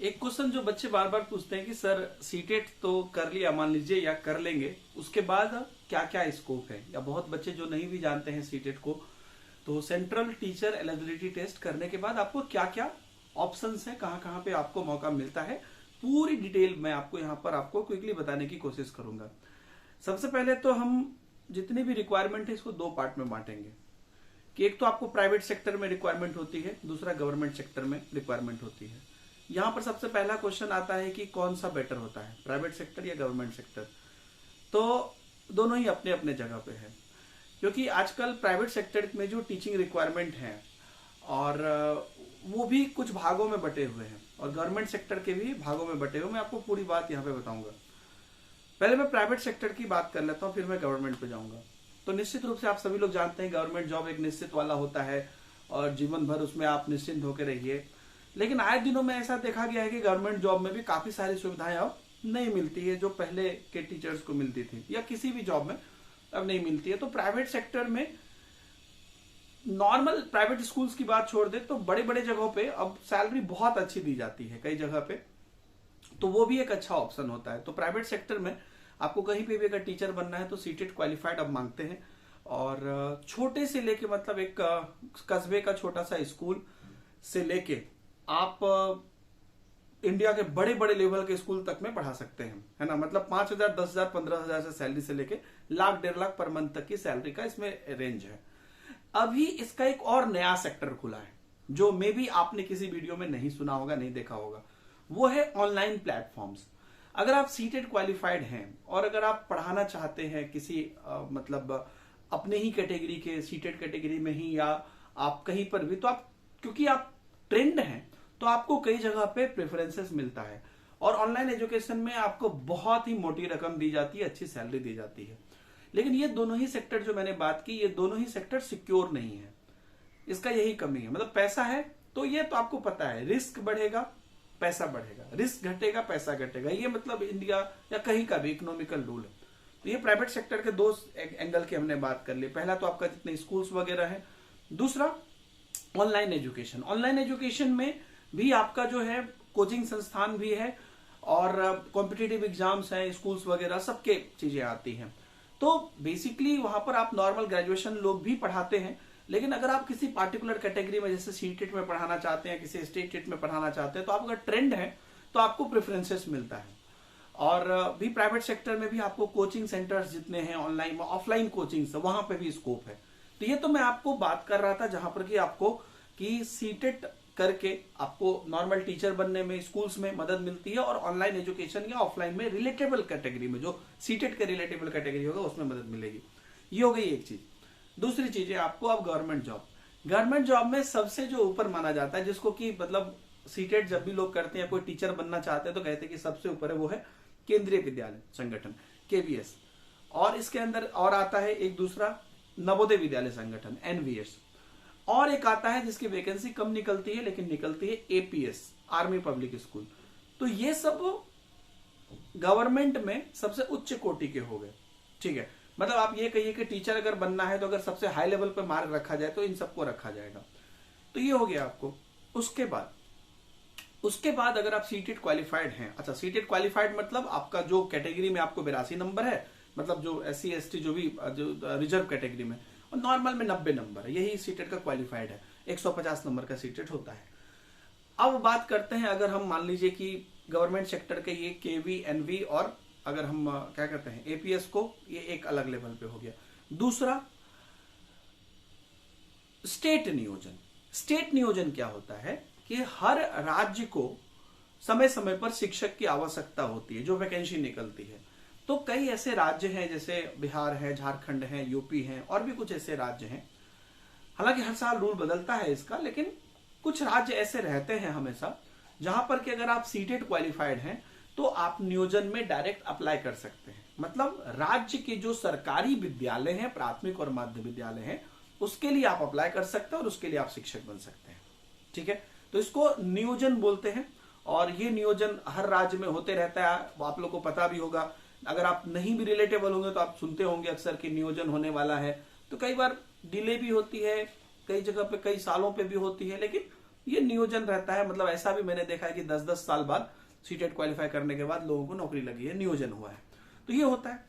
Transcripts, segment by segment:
एक क्वेश्चन जो बच्चे बार बार पूछते हैं कि सर सीटेट तो कर लिया मान लीजिए या कर लेंगे, उसके बाद क्या क्या स्कोप है, या बहुत बच्चे जो नहीं भी जानते हैं सीटेट को, तो सेंट्रल टीचर एलिजिबिलिटी टेस्ट करने के बाद आपको क्या क्या ऑप्शंस है, कहाँ कहाँ पे आपको मौका मिलता है, पूरी डिटेल मैं आपको यहाँ पर आपको क्विकली बताने की कोशिश करूंगा। सबसे पहले तो हम जितनी भी रिक्वायरमेंट है इसको दो पार्ट में बांटेंगे कि एक तो आपको प्राइवेट सेक्टर में रिक्वायरमेंट होती है, दूसरा गवर्नमेंट सेक्टर में रिक्वायरमेंट होती है। यहां पर सबसे पहला क्वेश्चन आता है कि कौन सा बेटर होता है, प्राइवेट सेक्टर या गवर्नमेंट सेक्टर। तो दोनों ही अपने अपने जगह पे है, क्योंकि आजकल प्राइवेट सेक्टर में जो टीचिंग रिक्वायरमेंट है और वो भी कुछ भागों में बटे हुए हैं और गवर्नमेंट सेक्टर के भी भागों में बटे हुए। मैं आपको पूरी बात यहाँ पे बताऊंगा। पहले मैं प्राइवेट सेक्टर की बात कर लेता हूँ, फिर मैं गवर्नमेंट पे जाऊंगा। तो निश्चित रूप से आप सभी लोग जानते हैं गवर्नमेंट जॉब एक निश्चित वाला होता है और जीवन भर उसमें आप निश्चिंत होकर रहिए। लेकिन आए दिनों में ऐसा देखा गया है कि गवर्नमेंट जॉब में भी काफी सारी सुविधाएं अब नहीं मिलती है जो पहले के टीचर्स को मिलती थी, या किसी भी जॉब में अब नहीं मिलती है। तो प्राइवेट सेक्टर में नॉर्मल प्राइवेट स्कूल्स की बात छोड़ दे तो बड़े बड़े जगहों पे अब सैलरी बहुत अच्छी दी जाती है कई जगह पे, तो वो भी एक अच्छा ऑप्शन होता है। तो प्राइवेट सेक्टर में आपको कहीं पे भी अगर टीचर बनना है तो सीटेट क्वालिफाइड अब मांगते हैं। और छोटे से लेके मतलब एक कस्बे का छोटा सा स्कूल से लेके आप इंडिया के बड़े बड़े लेवल के स्कूल तक में पढ़ा सकते हैं, है ना। मतलब 5,000, 10,000, 15,000 से सैलरी से लेके लाख 1.5 लाख पर मंथ तक की सैलरी का इसमें रेंज है। अभी इसका एक और नया सेक्टर खुला है जो मे बी आपने किसी वीडियो में नहीं सुना होगा, नहीं देखा होगा, वो है ऑनलाइन प्लेटफॉर्म्स। अगर आप सीटेट क्वालिफाइड हैं और अगर आप पढ़ाना चाहते हैं किसी मतलब अपने ही कैटेगरी के सीटेट कैटेगरी में ही या आप कहीं पर भी, तो आप क्योंकि आप ट्रेंड हैं तो आपको कई जगह पे प्रेफरेंसेस मिलता है और ऑनलाइन एजुकेशन में आपको बहुत ही मोटी रकम दी जाती है, अच्छी सैलरी दी जाती है। लेकिन ये दोनों ही सेक्टर जो मैंने बात की, ये दोनों ही सेक्टर सिक्योर नहीं है। इसका यही कमी है। मतलब पैसा है तो ये तो आपको पता है, रिस्क बढ़ेगा पैसा बढ़ेगा, रिस्क घटेगा पैसा घटेगा, ये मतलब इंडिया या कहीं का भी इकोनॉमिकल रूल है। तो ये प्राइवेट सेक्टर के दो एंगल की हमने बात कर ली। पहला तो आपका जितने स्कूल्स वगैरह है, दूसरा ऑनलाइन एजुकेशन। ऑनलाइन एजुकेशन में भी आपका जो है कोचिंग संस्थान भी है और कॉम्पिटिटिव एग्जाम्स हैं, स्कूल्स वगैरह सबके चीजें आती हैं। तो बेसिकली वहां पर आप नॉर्मल ग्रेजुएशन लोग भी पढ़ाते हैं, लेकिन अगर आप किसी पार्टिकुलर कैटेगरी में जैसे सीटेट में पढ़ाना चाहते हैं, किसी स्टेट टेट में पढ़ाना चाहते हैं, तो आप अगर ट्रेंड है तो आपको प्रेफरेंसेस मिलता है। और भी प्राइवेट सेक्टर में भी आपको कोचिंग सेंटर्स जितने हैं ऑनलाइन ऑफलाइन कोचिंग वहां पे भी स्कोप है। तो ये तो मैं आपको बात कर रहा था जहां पर कि आपको कि सीटेट करके आपको नॉर्मल टीचर बनने में स्कूल्स में मदद मिलती है और ऑनलाइन एजुकेशन या ऑफलाइन में रिलेटेबल कैटेगरी में जो सीटेट के रिलेटेबल कैटेगरी होगा उसमें मदद मिलेगी। ये हो गई एक चीज। दूसरी चीज है आपको अब गवर्नमेंट जॉब। गवर्नमेंट जॉब में सबसे जो ऊपर माना जाता है, जिसको कि मतलब सीटेट जब भी लोग करते हैं, कोई टीचर बनना चाहते हैं तो कहते हैं कि सबसे ऊपर है, वो है केंद्रीय विद्यालय संगठन केवीएस। और इसके अंदर और आता है एक दूसरा नवोदय विद्यालय संगठन एनवीएस, और एक आता है जिसकी वैकेंसी कम निकलती है लेकिन निकलती है एपीएस आर्मी पब्लिक स्कूल। तो ये सब गवर्नमेंट में सबसे उच्च कोटि के हो गए, ठीक है। मतलब आप ये कहिए कि टीचर अगर बनना है तो अगर सबसे हाई लेवल पे मार्क रखा जाए तो इन सबको रखा जाएगा। तो ये हो गया आपको। उसके बाद अगर आप सीटेट क्वालिफाइड हैं, अच्छा सीटेट क्वालिफाइड मतलब आपका जो कैटेगरी में आपको 82 नंबर है, मतलब जो SC ST जो भी जो रिजर्व कैटेगरी में, और नॉर्मल में 90 नंबर है, यही सीटेट का क्वालिफाइड है। 150 नंबर का सीटेट होता है। अब बात करते हैं, अगर हम मान लीजिए कि गवर्नमेंट सेक्टर के ये केवी एनवी और अगर हम क्या कहते हैं एपीएस को, ये एक अलग लेवल पे हो गया। दूसरा स्टेट नियोजन। स्टेट नियोजन क्या होता है कि हर राज्य को समय समय पर शिक्षक की आवश्यकता होती है, जो वैकेंसी निकलती है। तो कई ऐसे राज्य हैं जैसे बिहार है, झारखंड है, यूपी है, और भी कुछ ऐसे राज्य हैं। हालांकि हर साल रूल बदलता है इसका, लेकिन कुछ राज्य ऐसे रहते हैं हमेशा जहां पर कि अगर आप सीटेट क्वालिफाइड हैं तो आप नियोजन में डायरेक्ट अप्लाई कर सकते हैं। मतलब राज्य के जो सरकारी विद्यालय हैं, प्राथमिक और माध्य विद्यालय हैं, उसके लिए आप अप्लाई कर सकते हैं और उसके लिए आप शिक्षक बन सकते हैं, ठीक है। तो इसको नियोजन बोलते हैं और ये नियोजन हर राज्य में होते रहता है। आप लोग को पता भी होगा, अगर आप नहीं भी रिलेटेबल होंगे तो आप सुनते होंगे अक्सर कि नियोजन होने वाला है। तो कई बार डिले भी होती है, कई जगह पे कई सालों पे भी होती है, लेकिन ये नियोजन रहता है। मतलब ऐसा भी मैंने देखा है कि 10-10 साल बाद सीटेट क्वालिफाई करने के बाद लोगों को नौकरी लगी है, नियोजन हुआ है। तो ये होता है।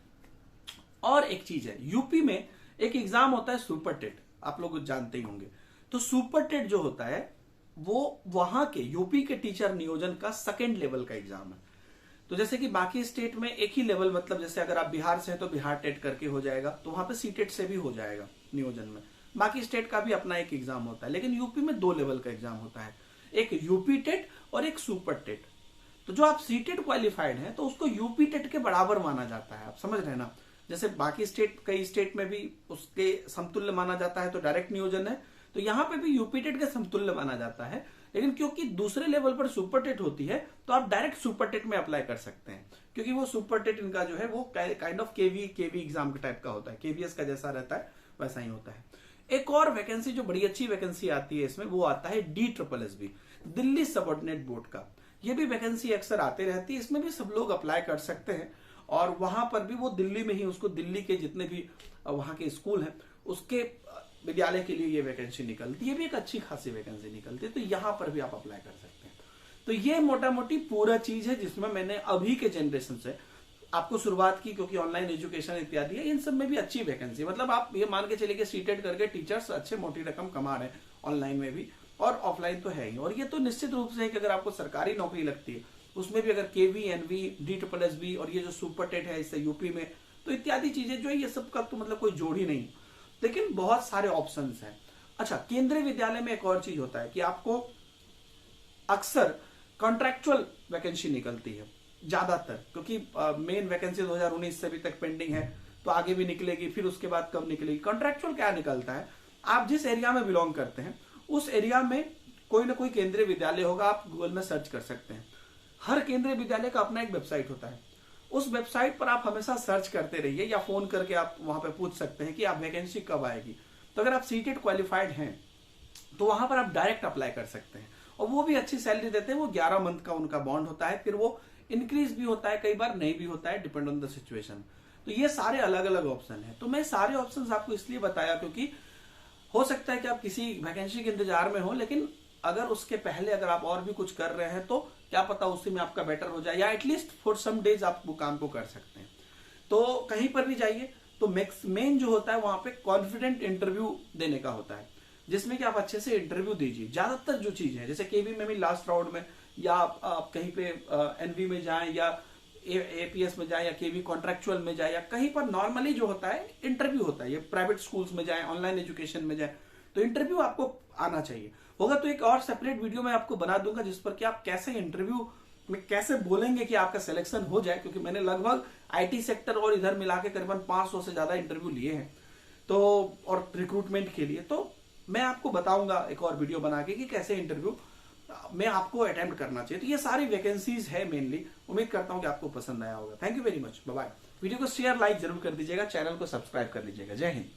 और एक चीज है, यूपी में एक एग्जाम होता है सुपर टेट, आप लोग जानते ही होंगे। तो सुपर टेट जो होता है वो वहां के यूपी के टीचर नियोजन का सेकेंड लेवल का एग्जाम है। तो जैसे कि बाकी स्टेट में एक ही लेवल, मतलब जैसे अगर आप बिहार से हैं तो बिहार टेट करके हो जाएगा, तो वहां पे सीटेट से भी हो जाएगा नियोजन में। बाकी स्टेट का भी अपना एक एग्जाम होता है, लेकिन यूपी में 2 लेवल का एग्जाम होता है, एक यूपी टेट और एक सुपर टेट। तो जो आप सीटेट क्वालिफाइड हैं तो उसको यूपी टेट के बराबर माना जाता है, आप समझ रहे हैं ना। जैसे बाकी स्टेट, कई स्टेट में भी उसके समतुल्य माना जाता है तो डायरेक्ट नियोजन है, तो यहां पे भी यूपी टेट के समतुल्य माना जाता है। लेकिन क्योंकि दूसरे लेवल पर सुपर टेट होती है तो आप डायरेक्ट सुपर टेट में अप्लाई कर सकते हैं, क्योंकि वो सुपर टेट इनका जो है वो काइंड ऑफ केवी एग्जाम के टाइप का होता है, केवीएस का जैसा रहता है वैसा ही होता है। एक और वैकेंसी जो बड़ी अच्छी वैकेंसी आती है इसमें, वो आता है DSSB, दिल्ली सबऑर्डिनेट बोर्ड का। ये भी वैकेंसी अक्सर आती रहती है, इसमें भी सब लोग अप्लाई कर सकते हैं। और वहां पर भी वो दिल्ली में ही, उसको दिल्ली के जितने भी वहां के स्कूल हैं उसके विद्यालय के लिए ये वैकेंसी निकलती है, ये भी एक अच्छी खासी वैकेंसी निकलती है। तो यहां पर भी आप अप्लाई कर सकते हैं। तो ये मोटा मोटी पूरा चीज है जिसमें मैंने अभी के जनरेशन से आपको शुरुआत की, क्योंकि ऑनलाइन एजुकेशन इत्यादि है, इन सब में भी अच्छी वैकेंसी, मतलब आप ये मान के चलिए कि सीटेट करके टीचर्स अच्छे मोटी रकम कमा रहे हैं, ऑनलाइन में भी और ऑफलाइन तो है ही। और ये तो निश्चित रूप से है कि अगर आपको सरकारी नौकरी लगती है, उसमें भी अगर केवी, एनवी, DSSB और ये जो सुपर टेट है इससे यूपी में, तो इत्यादि चीजें जो है, ये सब का तो मतलब कोई जोड़ ही नहीं, लेकिन बहुत सारे ऑप्शंस हैं। अच्छा, केंद्रीय विद्यालय में एक और चीज होता है कि आपको अक्सर कॉन्ट्रैक्चुअल वैकेंसी निकलती है ज्यादातर, क्योंकि मेन वैकेंसी 2019 से अभी तक पेंडिंग है, तो आगे भी निकलेगी, फिर उसके बाद कब निकलेगी। कॉन्ट्रैक्चुअल क्या निकलता है, आप जिस एरिया में बिलोंग करते हैं उस एरिया में कोई ना कोई केंद्रीय विद्यालय होगा, आप गूगल में सर्च कर सकते हैं। हर केंद्रीय विद्यालय का अपना एक वेबसाइट होता है, उस वेबसाइट पर आप हमेशा सर्च करते रहिए, या फोन करके आप वहां पे पूछ सकते हैं कि आप वैकेंसी कब आएगी। तो अगर आप सीटेट क्वालिफाइड हैं तो वहां पर आप डायरेक्ट अप्लाई कर सकते हैं, और वो भी अच्छी सैलरी देते हैं। वो 11 मंथ का उनका बॉन्ड होता है, फिर वो इंक्रीज भी होता है, कई बार नहीं भी होता है, डिपेंड ऑन द सिचुएशन। तो ये सारे अलग अलग ऑप्शन है। तो मैं सारे ऑप्शन आपको इसलिए बताया क्योंकि हो सकता है कि आप किसी वैकेंसी के इंतजार में हो, लेकिन अगर उसके पहले अगर आप और भी कुछ कर रहे हैं तो क्या पता उसी में आपका बेटर हो जाए, या एटलीस्ट फॉर सम डेज आप वो काम को कर सकते हैं। तो कहीं पर भी जाइए तो मेन जो होता है वहां पे कॉन्फिडेंट इंटरव्यू देने का होता है, जिसमें कि आप अच्छे से इंटरव्यू दीजिए। ज्यादातर जो चीज है, जैसे केवी में भी लास्ट राउंड में, या आप कहीं पे एनवी में जाएं, या एपीएस में जाए, या केवी कॉन्ट्रैक्चुअल में जाए, या कहीं पर नॉर्मली जो होता है इंटरव्यू होता है। ये प्राइवेट स्कूल्स में जाए, ऑनलाइन एजुकेशन में जाए, तो इंटरव्यू आपको आना चाहिए। होगा तो एक और सेपरेट वीडियो मैं आपको बना दूंगा जिस पर कि आप कैसे इंटरव्यू में कैसे बोलेंगे कि आपका सिलेक्शन हो जाए, क्योंकि मैंने लगभग आईटी सेक्टर और इधर मिला के करीबन 500 से ज्यादा इंटरव्यू लिए हैं, तो और रिक्रूटमेंट के लिए। तो मैं आपको बताऊंगा एक और वीडियो बना के कि कैसे इंटरव्यू में आपको अटेम्प्ट करना चाहिए। तो ये सारी वैकेंसीज है मेनली। उम्मीद करता हूं कि आपको पसंद आया होगा। Thank you very much, bye bye. Video को शेयर लाइक जरूर कर दीजिएगा, चैनल को सब्सक्राइब कर लीजिएगा। जय हिंद।